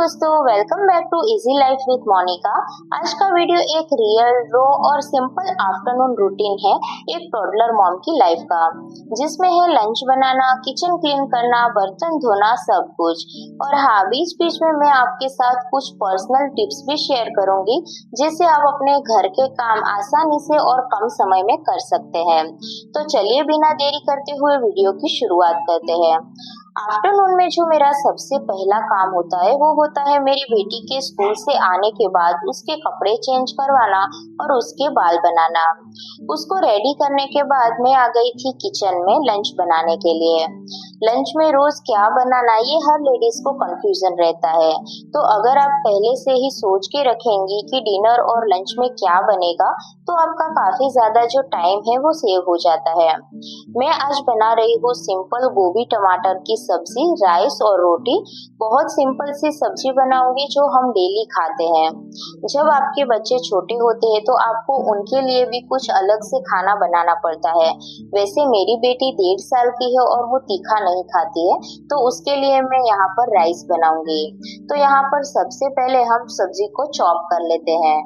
दोस्तों, welcome back to easy life with Monica. आज का वीडियो एक रियल रो और सिंपल आफ्टरनून रूटीन है एक टॉडलर मॉम की लाइफ का, जिसमें है लंच बनाना, किचन क्लीन करना, बर्तन धोना, सब कुछ। और हाँ, बीच बीच में मैं आपके साथ कुछ पर्सनल टिप्स भी शेयर करूंगी, जिससे आप अपने घर के काम आसानी से और कम समय में कर सकते हैं। तो चलिए बिना देरी करते हुए वीडियो की शुरुआत करते हैं। आफ्टरनून में जो मेरा सबसे पहला काम होता है वो होता है मेरी बेटी के स्कूल से आने के बाद उसके कपड़े चेंज करवाना और उसके बाल बनाना। उसको रेडी करने के बाद मैं आ गई थी किचन में लंच बनाने के लिए। लंच में रोज क्या बनाना, ये हर लेडीज को कंफ्यूजन रहता है। तो अगर आप पहले से ही सोच के रखेंगी कि डिनर और लंच में क्या बनेगा, तो आपका काफी ज्यादा जो टाइम है वो सेव हो जाता है। मैं आज बना रही हूँ सिंपल गोभी टमाटर की सब्जी, राइस और रोटी। बहुत सिंपल सी सब्जी बनाऊंगी जो हम डेली खाते हैं। जब आपके बच्चे छोटे होते हैं तो आपको उनके लिए भी कुछ अलग से खाना बनाना पड़ता है। वैसे मेरी बेटी 1.5 साल की है और वो तीखा नहीं खाती है, तो उसके लिए मैं यहाँ पर राइस बनाऊंगी। तो यहाँ पर सबसे पहले हम सब्जी को चॉप कर लेते हैं।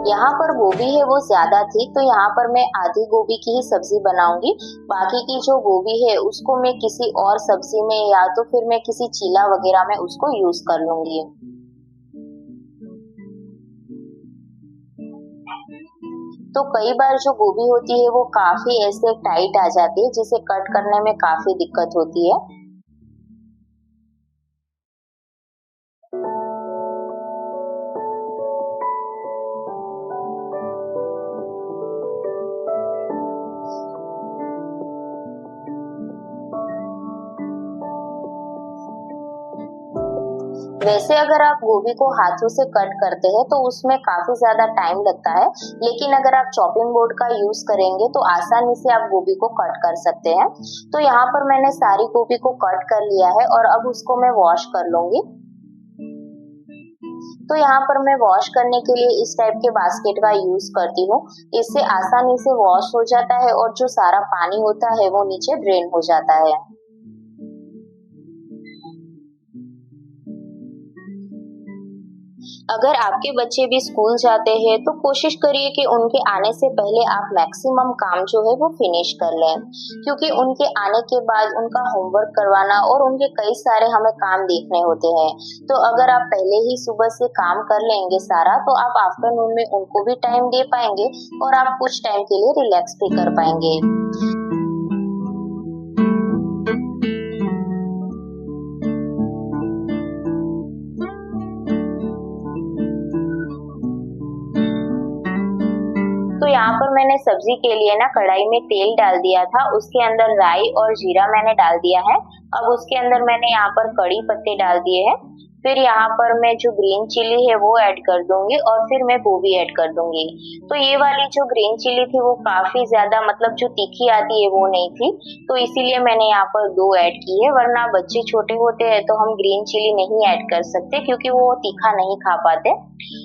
यहाँ पर गोभी है वो ज्यादा थी, तो यहाँ पर मैं आधी गोभी की ही सब्जी बनाऊंगी। बाकी की जो गोभी है उसको मैं किसी और सब्जी में या तो फिर मैं किसी चीला वगैरह में उसको यूज कर लूंगी। तो कई बार जो गोभी होती है वो काफी ऐसे टाइट आ जाती है, जिसे कट करने में काफी दिक्कत होती है। वैसे अगर आप गोभी को हाथों से कट करते हैं तो उसमें काफी ज्यादा टाइम लगता है, लेकिन अगर आप चॉपिंग बोर्ड का यूज करेंगे तो आसानी से आप गोभी को कट कर सकते हैं। तो यहाँ पर मैंने सारी गोभी को कट कर लिया है और अब उसको मैं वॉश कर लूंगी। तो यहाँ पर मैं वॉश करने के लिए इस टाइप के बास्केट का यूज करती हूँ। इससे आसानी से वॉश हो जाता है और जो सारा पानी होता है वो नीचे ड्रेन हो जाता है। अगर आपके बच्चे भी स्कूल जाते हैं तो कोशिश करिए कि उनके आने से पहले आप मैक्सिमम काम जो है वो फिनिश कर लें, क्योंकि उनके आने के बाद उनका होमवर्क करवाना और उनके कई सारे हमें काम देखने होते हैं। तो अगर आप पहले ही सुबह से काम कर लेंगे सारा, तो आप आफ्टरनून में उनको भी टाइम दे पाएंगे और आप कुछ टाइम के लिए रिलैक्स भी कर पाएंगे। तो यहाँ पर मैंने सब्जी के लिए ना कढ़ाई में तेल डाल दिया था, उसके अंदर राई और जीरा मैंने डाल दिया है। अब उसके अंदर मैंने यहाँ पर कड़ी पत्ते डाल दिए हैं। फिर यहाँ पर मैं जो ग्रीन चिली है वो ऐड कर दूंगी और फिर मैं गोभी ऐड कर दूंगी। तो ये वाली जो ग्रीन चिली थी वो काफी ज्यादा मतलब जो तीखी आती है वो नहीं थी, तो इसीलिए मैंने यहाँ पर 2 ऐड की है। वरना बच्चे छोटे होते हैं तो हम ग्रीन चिली नहीं ऐड कर सकते, क्योंकि वो तीखा नहीं खा पाते।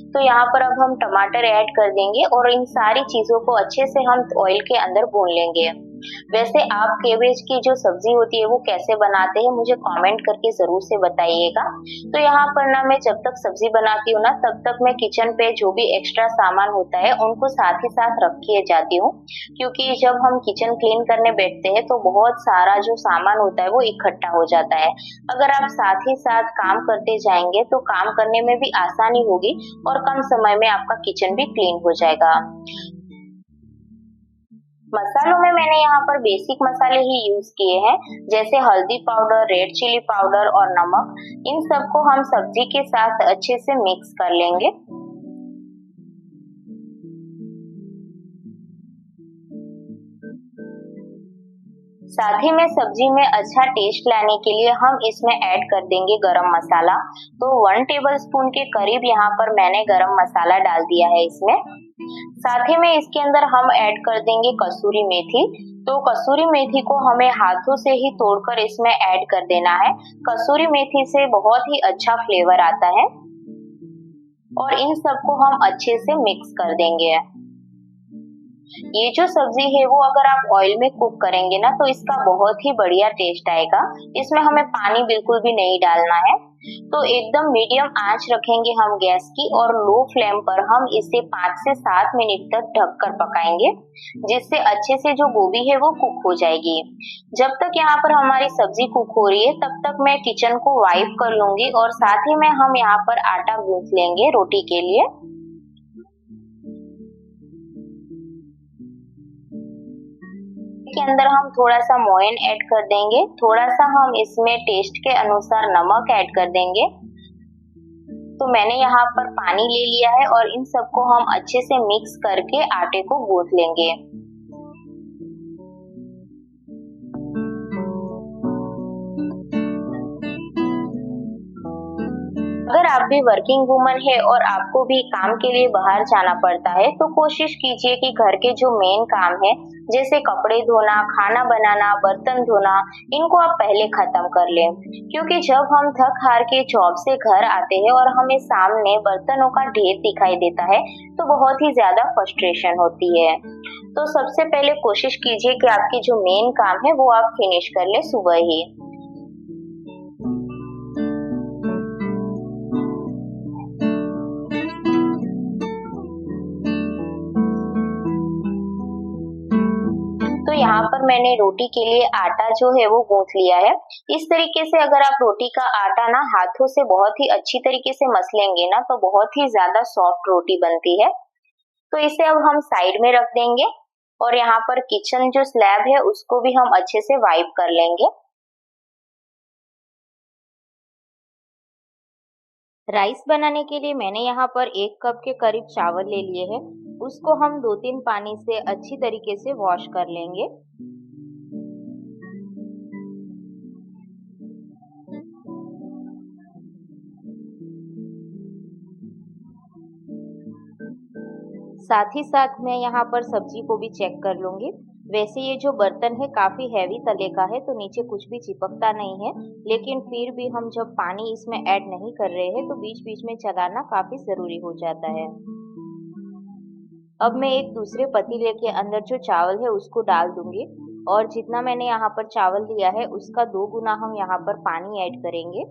तो यहाँ पर अब हम टमाटर ऐड कर देंगे और इन सारी चीजों को अच्छे से हम ऑयल के अंदर भून लेंगे। वैसे आप कैबेज की जो सब्जी होती है वो कैसे बनाते हैं मुझे कमेंट करके जरूर से बताइएगा। तो यहाँ पर ना मैं जब तक सब्जी बनाती हूँ ना तब तक मैं किचन पे जो भी एक्स्ट्रा सामान होता है उनको साथ ही साथ रख के जाती हूँ, क्योंकि जब हम किचन क्लीन करने बैठते हैं तो बहुत सारा जो सामान होता है वो इकट्ठा हो जाता है। अगर आप साथ ही साथ काम करते जाएंगे तो काम करने में भी आसानी होगी और कम समय में आपका किचन भी क्लीन हो जाएगा। मसालों में मैंने यहाँ पर बेसिक मसाले ही यूज किए हैं, जैसे हल्दी पाउडर, रेड चिली पाउडर और नमक। इन सबको हम सब्जी के साथ अच्छे से मिक्स कर लेंगे। साथ ही में सब्जी में अच्छा टेस्ट लाने के लिए हम इसमें ऐड कर देंगे गरम मसाला। तो 1 टेबलस्पून के करीब यहाँ पर मैंने गरम मसाला डाल दिया है इसमें। साथ ही में इसके अंदर हम ऐड कर देंगे कसूरी मेथी। तो कसूरी मेथी को हमें हाथों से ही तोड़कर इसमें ऐड कर देना है। कसूरी मेथी से बहुत ही अच्छा फ्लेवर आता है और इन सबको हम अच्छे से मिक्स कर देंगे। ये जो सब्जी है वो अगर आप ऑयल में कुक करेंगे ना तो इसका बहुत ही बढ़िया टेस्ट आएगा। इसमें हमें पानी बिल्कुल भी नहीं डालना है। तो एकदम मीडियम आंच रखेंगे हम गैस की और लो फ्लेम पर हम इसे 5 से 7 मिनट तक ढककर पकाएंगे, जिससे अच्छे से जो गोभी है वो कुक हो जाएगी। जब तक यहाँ पर हमारी सब्जी कुक हो रही है तब तक मैं किचन को वाइप कर लूंगी और साथ ही में हम यहाँ पर आटा गूंथ लेंगे रोटी के लिए। के अंदर हम थोड़ा सा मोयन ऐड कर देंगे, थोड़ा सा हम इसमें टेस्ट के अनुसार नमक ऐड कर देंगे। तो मैंने यहाँ पर पानी ले लिया है और इन सबको हम अच्छे से मिक्स करके आटे को गूंथ लेंगे। अगर आप भी वर्किंग वुमन है और आपको भी काम के लिए बाहर जाना पड़ता है तो कोशिश कीजिए कि घर के जो मेन काम है जैसे कपड़े धोना, खाना बनाना, बर्तन धोना, इनको आप पहले खत्म कर लें। क्योंकि जब हम थक हार के जॉब से घर आते हैं और हमें सामने बर्तनों का ढेर दिखाई देता है तो बहुत ही ज्यादा फ्रस्ट्रेशन होती है। तो सबसे पहले कोशिश कीजिए कि आपकी जो मेन काम है वो आप फिनिश कर ले सुबह ही। तो यहाँ पर मैंने रोटी के लिए आटा जो है वो गूंथ लिया है। इस तरीके से अगर आप रोटी का आटा ना हाथों से बहुत ही अच्छी तरीके से मसलेंगे ना तो बहुत ही ज्यादा सॉफ्ट रोटी बनती है। तो इसे अब हम साइड में रख देंगे और यहाँ पर किचन जो स्लैब है उसको भी हम अच्छे से वाइप कर लेंगे। राइस बनाने के लिए मैंने यहाँ पर 1 कप के करीब चावल ले लिए हैं। उसको हम 2-3 पानी से अच्छी तरीके से वॉश कर लेंगे। साथ ही साथ मैं यहाँ पर सब्जी को भी चेक कर लूंगी। वैसे ये जो बर्तन है काफी हैवी तले का है तो नीचे कुछ भी चिपकता नहीं है, लेकिन फिर भी हम जब पानी इसमें ऐड नहीं कर रहे हैं तो बीच बीच में चलाना काफी जरूरी हो जाता है। अब मैं एक दूसरे पतीले के अंदर जो चावल है उसको डाल दूंगी और जितना मैंने यहाँ पर चावल लिया है उसका 2 गुना हम यहाँ पर पानी ऐड करेंगे।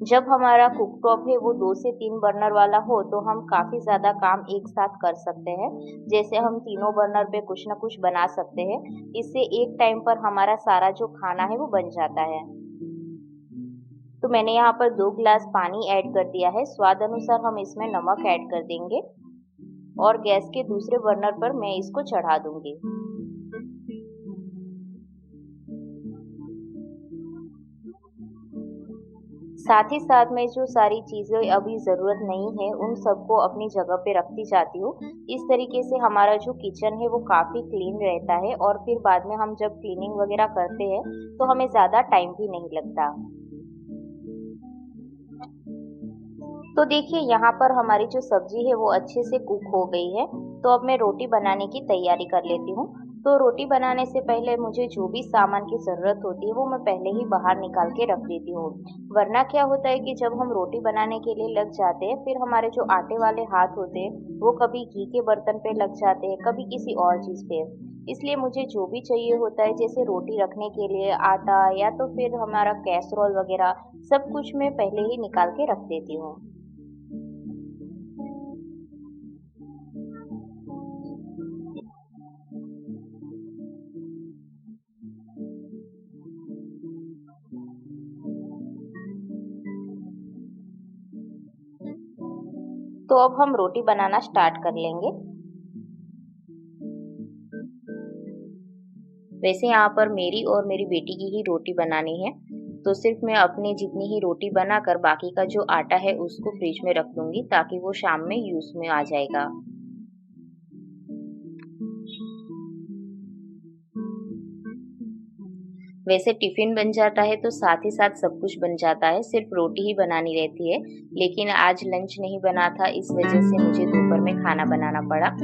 जब हमारा कुकटॉप है वो 2 से 3 बर्नर वाला हो तो हम काफ़ी ज़्यादा काम एक साथ कर सकते हैं। जैसे हम तीनों बर्नर पे कुछ ना कुछ बना सकते हैं। इससे एक टाइम पर हमारा सारा जो खाना है वो बन जाता है। तो मैंने यहाँ पर 2 गिलास पानी ऐड कर दिया है। स्वाद अनुसार हम इसमें नमक ऐड कर देंगे और गैस के दूसरे बर्नर पर मैं इसको चढ़ा दूंगी। साथ ही साथ में जो सारी चीज़ें अभी ज़रूरत नहीं है उन सबको अपनी जगह पे रखती जाती हूँ। इस तरीके से हमारा जो किचन है वो काफ़ी क्लीन रहता है और फिर बाद में हम जब क्लीनिंग वगैरह करते हैं तो हमें ज़्यादा टाइम भी नहीं लगता। तो देखिए यहाँ पर हमारी जो सब्जी है वो अच्छे से कुक हो गई है। तो अब मैं रोटी बनाने की तैयारी कर लेती हूँ। तो रोटी बनाने से पहले मुझे जो भी सामान की ज़रूरत होती है वो मैं पहले ही बाहर निकाल के रख देती हूँ। वरना क्या होता है कि जब हम रोटी बनाने के लिए लग जाते हैं फिर हमारे जो आटे वाले हाथ होते हैं वो कभी घी के बर्तन पे लग जाते हैं, कभी किसी और चीज़ पे। इसलिए मुझे जो भी चाहिए होता है जैसे रोटी रखने के लिए आटा या तो फिर हमारा कैसरोल वगैरह सब कुछ मैं पहले ही निकाल के रख देती हूँ। तो अब हम रोटी बनाना स्टार्ट कर लेंगे। वैसे यहाँ पर मेरी और मेरी बेटी की ही रोटी बनानी है, तो सिर्फ मैं अपनी जितनी ही रोटी बनाकर बाकी का जो आटा है उसको फ्रिज में रख दूंगी ताकि वो शाम में यूज में आ जाएगा। वैसे टिफिन बन जाता है तो साथ ही साथ सब कुछ बन जाता है, सिर्फ रोटी ही बनानी रहती है। लेकिन आज लंच नहीं बना था, इस वजह से मुझे दोपहर में खाना बनाना पड़ा।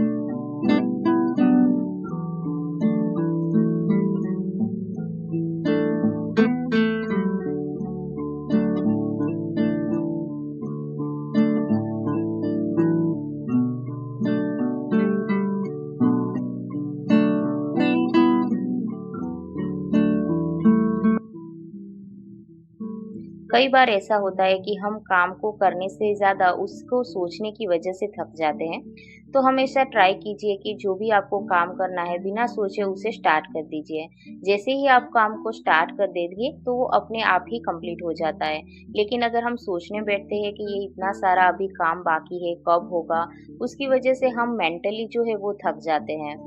कई बार ऐसा होता है कि हम काम को करने से ज़्यादा उसको सोचने की वजह से थक जाते हैं। तो हमेशा ट्राई कीजिए कि जो भी आपको काम करना है बिना सोचे उसे स्टार्ट कर दीजिए। जैसे ही आप काम को स्टार्ट कर देंगे तो वो अपने आप ही कंप्लीट हो जाता है। लेकिन अगर हम सोचने बैठते हैं कि ये इतना सारा अभी काम बाकी है, कब होगा, उसकी वजह से हम मेंटली जो है वो थक जाते हैं।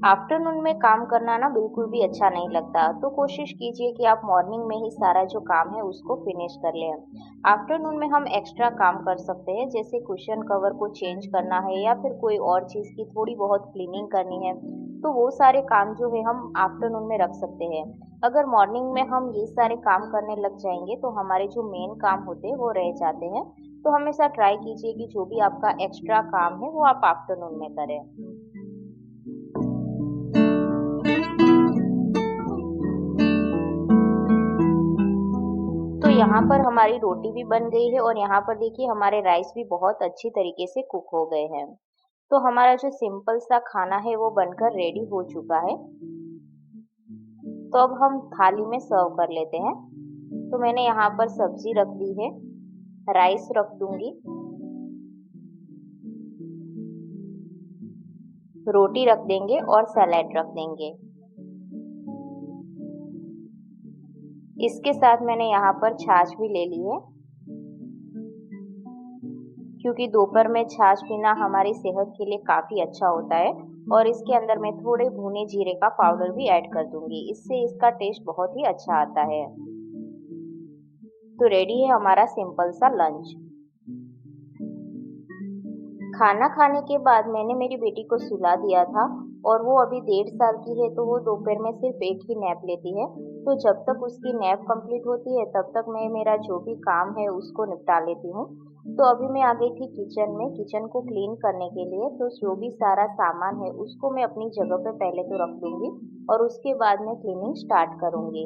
आफ्टरनून में काम करना ना बिल्कुल भी अच्छा नहीं लगता, तो कोशिश कीजिए कि आप मॉर्निंग में ही सारा जो काम है उसको फिनिश कर लें। आफ्टरनून में हम एक्स्ट्रा काम कर सकते हैं, जैसे कुशन कवर को चेंज करना है या फिर कोई और चीज़ की थोड़ी बहुत क्लीनिंग करनी है, तो वो सारे काम जो है हम आफ्टरनून में रख सकते हैं। अगर मॉर्निंग में हम ये सारे काम करने लग जाएंगे तो हमारे जो मेन काम होते हैं वो रह जाते हैं। तो हमेशा ट्राई कीजिए कि जो भी आपका एक्स्ट्रा काम है वो आप आफ्टरनून में करें। तो यहाँ पर हमारी रोटी भी बन गई है और यहाँ पर देखिए हमारे राइस भी बहुत अच्छी तरीके से कुक हो गए हैं। तो हमारा जो सिंपल सा खाना है वो बनकर रेडी हो चुका है। तो अब हम थाली में सर्व कर लेते हैं। तो मैंने यहाँ पर सब्जी रख दी है, राइस रख दूंगी, रोटी रख देंगे और सैलेड रख देंगे। इसके साथ मैंने यहाँ पर छाछ भी ले ली है, क्योंकि दोपहर में छाछ पीना हमारी सेहत के लिए काफ़ी अच्छा होता है। और इसके अंदर मैं थोड़े भुने जीरे का पाउडर भी ऐड कर दूंगी, इससे इसका टेस्ट बहुत ही अच्छा आता है। तो रेडी है हमारा सिंपल सा लंच। खाना खाने के बाद मैंने मेरी बेटी को सुला दिया था और वो अभी 1.5 साल की है, तो वो दोपहर में सिर्फ एक ही नैप लेती है। तो जब तक उसकी नैप कंप्लीट होती है तब तक मैं मेरा जो भी काम है उसको निपटा लेती हूँ। तो अभी मैं आ गई थी किचन में, किचन को क्लीन करने के लिए। तो जो भी सारा सामान है उसको मैं अपनी जगह पे पहले तो रख दूंगी और उसके बाद मैं क्लीनिंग स्टार्ट करूंगी।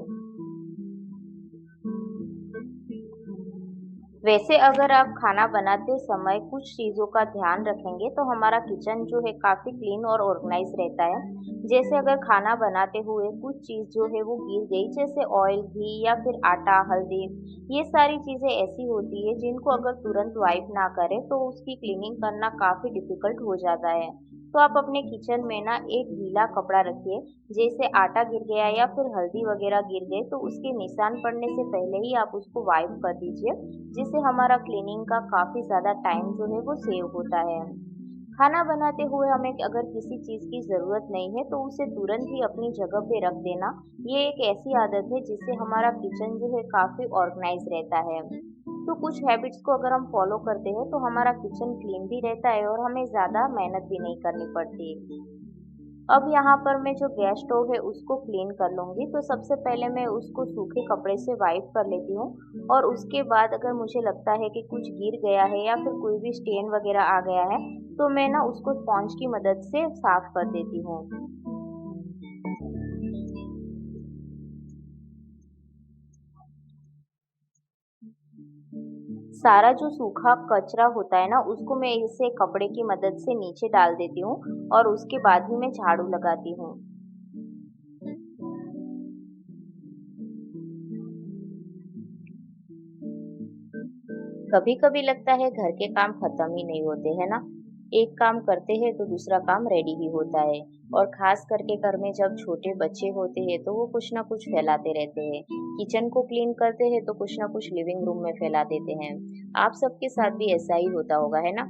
वैसे अगर आप खाना बनाते समय कुछ चीज़ों का ध्यान रखेंगे तो हमारा किचन जो है काफ़ी क्लीन और ऑर्गेनाइज रहता है। जैसे अगर खाना बनाते हुए कुछ चीज़ जो है वो गिर गई, जैसे ऑयल, घी या फिर आटा, हल्दी, ये सारी चीज़ें ऐसी होती है जिनको अगर तुरंत वाइप ना करें तो उसकी क्लीनिंग करना काफ़ी डिफिकल्ट हो जाता है। तो आप अपने किचन में ना एक गीला कपड़ा रखिए, जैसे आटा गिर गया या फिर हल्दी वगैरह गिर गए तो उसके निशान पड़ने से पहले ही आप उसको वाइप कर दीजिए, जिससे हमारा क्लीनिंग का काफ़ी ज़्यादा टाइम जो है वो सेव होता है। खाना बनाते हुए हमें अगर किसी चीज़ की ज़रूरत नहीं है तो उसे तुरंत ही अपनी जगह पे रख देना, ये एक ऐसी आदत है जिससे हमारा किचन जो है काफ़ी ऑर्गेनाइज रहता है। तो कुछ हैबिट्स को अगर हम फॉलो करते हैं तो हमारा किचन क्लीन भी रहता है और हमें ज़्यादा मेहनत भी नहीं करनी पड़ती। अब यहाँ पर मैं जो गैस स्टोव है उसको क्लीन कर लूँगी। तो सबसे पहले मैं उसको सूखे कपड़े से वाइप कर लेती हूँ और उसके बाद अगर मुझे लगता है कि कुछ गिर गया है या फिर कोई भी स्टेन वगैरह आ गया है तो मैं ना उसको स्पॉन्ज की मदद से साफ कर देती हूँ। सारा जो सूखा कचरा होता है ना उसको मैं इसे कपड़े की मदद से नीचे डाल देती हूँ और उसके बाद ही मैं झाड़ू लगाती हूँ। कभी कभी लगता है घर के काम खत्म ही नहीं होते है ना। एक काम करते हैं तो दूसरा काम रेडी ही होता है। और खास करके घर में जब छोटे बच्चे होते हैं तो वो कुछ ना कुछ फैलाते रहते हैं। किचन को क्लीन करते हैं तो कुछ ना कुछ लिविंग रूम में फैला देते हैं। आप सबके साथ भी ऐसा ही होता होगा, है ना।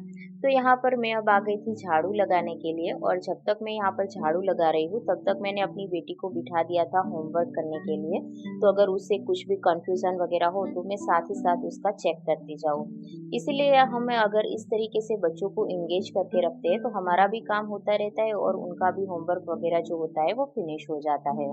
तो यहाँ पर मैं अब आ गई थी झाड़ू लगाने के लिए, और जब तक मैं यहाँ पर झाड़ू लगा रही हूँ तब तक मैंने अपनी बेटी को बिठा दिया था होमवर्क करने के लिए। तो अगर उससे कुछ भी कंफ्यूजन वगैरह हो तो मैं साथ ही साथ उसका चेक करती जाऊँ। इसीलिए हम अगर इस तरीके से बच्चों को एंगेज करके रखते हैं तो हमारा भी काम होता रहता है और उनका भी होमवर्क वगैरह जो होता है वो फिनिश हो जाता है।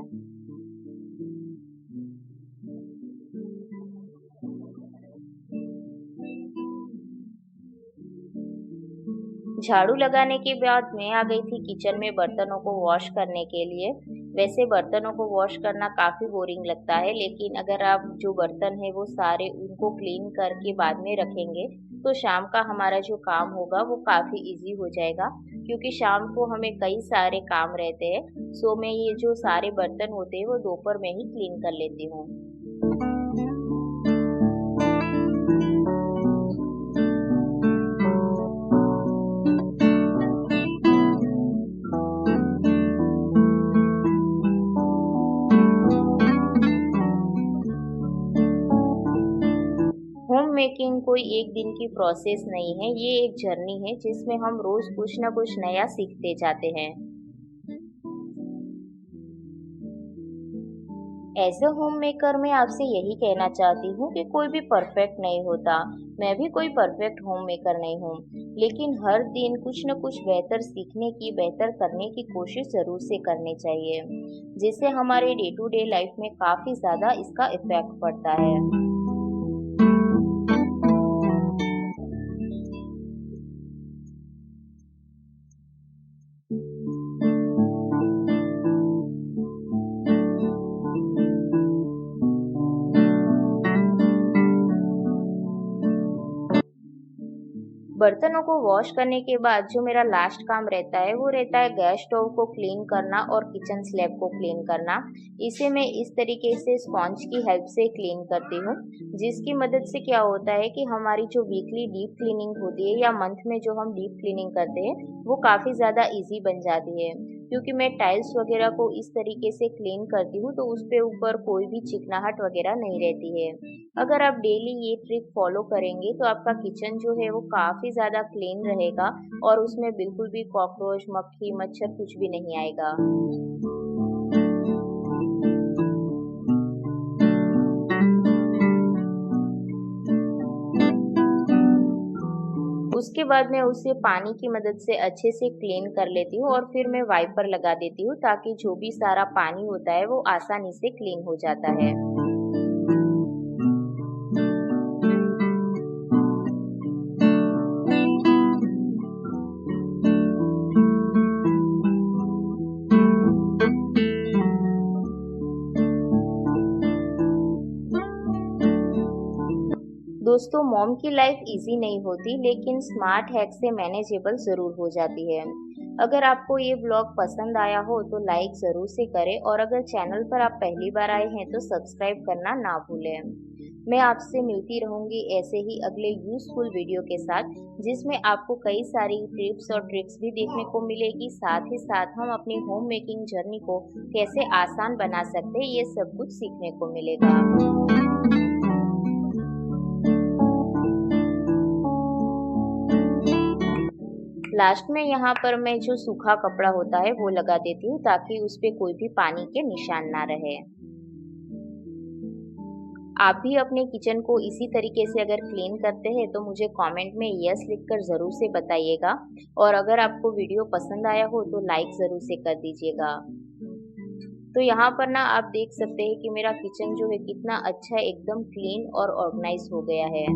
झाड़ू लगाने के बाद मैं आ गई थी किचन में बर्तनों को वॉश करने के लिए। वैसे बर्तनों को वॉश करना काफ़ी बोरिंग लगता है, लेकिन अगर आप जो बर्तन है वो सारे उनको क्लीन करके बाद में रखेंगे तो शाम का हमारा जो काम होगा वो काफ़ी इजी हो जाएगा, क्योंकि शाम को हमें कई सारे काम रहते हैं। सो मैं ये जो सारे बर्तन होते हैं वो दोपहर में ही क्लीन कर लेती हूँ। होम मेकिंग कोई एक दिन की प्रोसेस नहीं है, ये एक जर्नी है जिसमें हम रोज कुछ ना कुछ नया सीखते जाते हैं। एज अ होम मेकर मैं आपसे यही कहना चाहती हूँ कि कोई भी परफेक्ट नहीं होता। मैं भी कोई परफेक्ट होम मेकर नहीं हूँ, लेकिन हर दिन कुछ न कुछ बेहतर सीखने की, बेहतर करने की कोशिश ज़रूर से करनी चाहिए, जिससे हमारे डे टू डे लाइफ में काफ़ी ज़्यादा इसका इफ़ेक्ट पड़ता है। बर्तनों को वॉश करने के बाद जो मेरा लास्ट काम रहता है वो रहता है गैस स्टोव को क्लीन करना और किचन स्लैब को क्लीन करना। इसे मैं इस तरीके से स्पॉन्ज की हेल्प से क्लीन करती हूँ, जिसकी मदद से क्या होता है कि हमारी जो वीकली डीप क्लीनिंग होती है या मंथ में जो हम डीप क्लीनिंग करते हैं वो काफ़ी ज़्यादा इजी बन जाती है। क्योंकि मैं टाइल्स वगैरह को इस तरीके से क्लीन करती हूँ तो उस पे ऊपर कोई भी चिकनाहट वगैरह नहीं रहती है। अगर आप डेली ये ट्रिक फॉलो करेंगे तो आपका किचन जो है वो काफ़ी ज़्यादा क्लीन रहेगा और उसमें बिल्कुल भी कॉकरोच, मक्खी, मच्छर कुछ भी नहीं आएगा। उसके बाद मैं उसे पानी की मदद से अच्छे से क्लीन कर लेती हूँ और फिर मैं वाइपर लगा देती हूँ, ताकि जो भी सारा पानी होता है वो आसानी से क्लीन हो जाता है। दोस्तों, मॉम की लाइफ इजी नहीं होती, लेकिन स्मार्ट हैक से मैनेजेबल ज़रूर हो जाती है। अगर आपको ये ब्लॉग पसंद आया हो तो लाइक ज़रूर से करें, और अगर चैनल पर आप पहली बार आए हैं तो सब्सक्राइब करना ना भूलें। मैं आपसे मिलती रहूँगी ऐसे ही अगले यूज़फुल वीडियो के साथ, जिसमें आपको कई सारी टिप्स और ट्रिक्स भी देखने को मिलेगी। साथ ही साथ हम अपनी होम मेकिंग जर्नी को कैसे आसान बना सकते हैं, ये सब कुछ सीखने को मिलेगा। लास्ट में यहाँ पर मैं जो सूखा कपड़ा होता है वो लगा देती हूँ, ताकि उस पे कोई भी पानी के निशान ना रहे। आप भी अपने किचन को इसी तरीके से अगर क्लीन करते हैं तो मुझे कमेंट में यस लिखकर ज़रूर से बताइएगा, और अगर आपको वीडियो पसंद आया हो तो लाइक ज़रूर से कर दीजिएगा। तो यहाँ पर ना आप देख सकते हैं कि मेरा किचन जो है कितना अच्छा एकदम क्लीन और ऑर्गेनाइज हो गया है।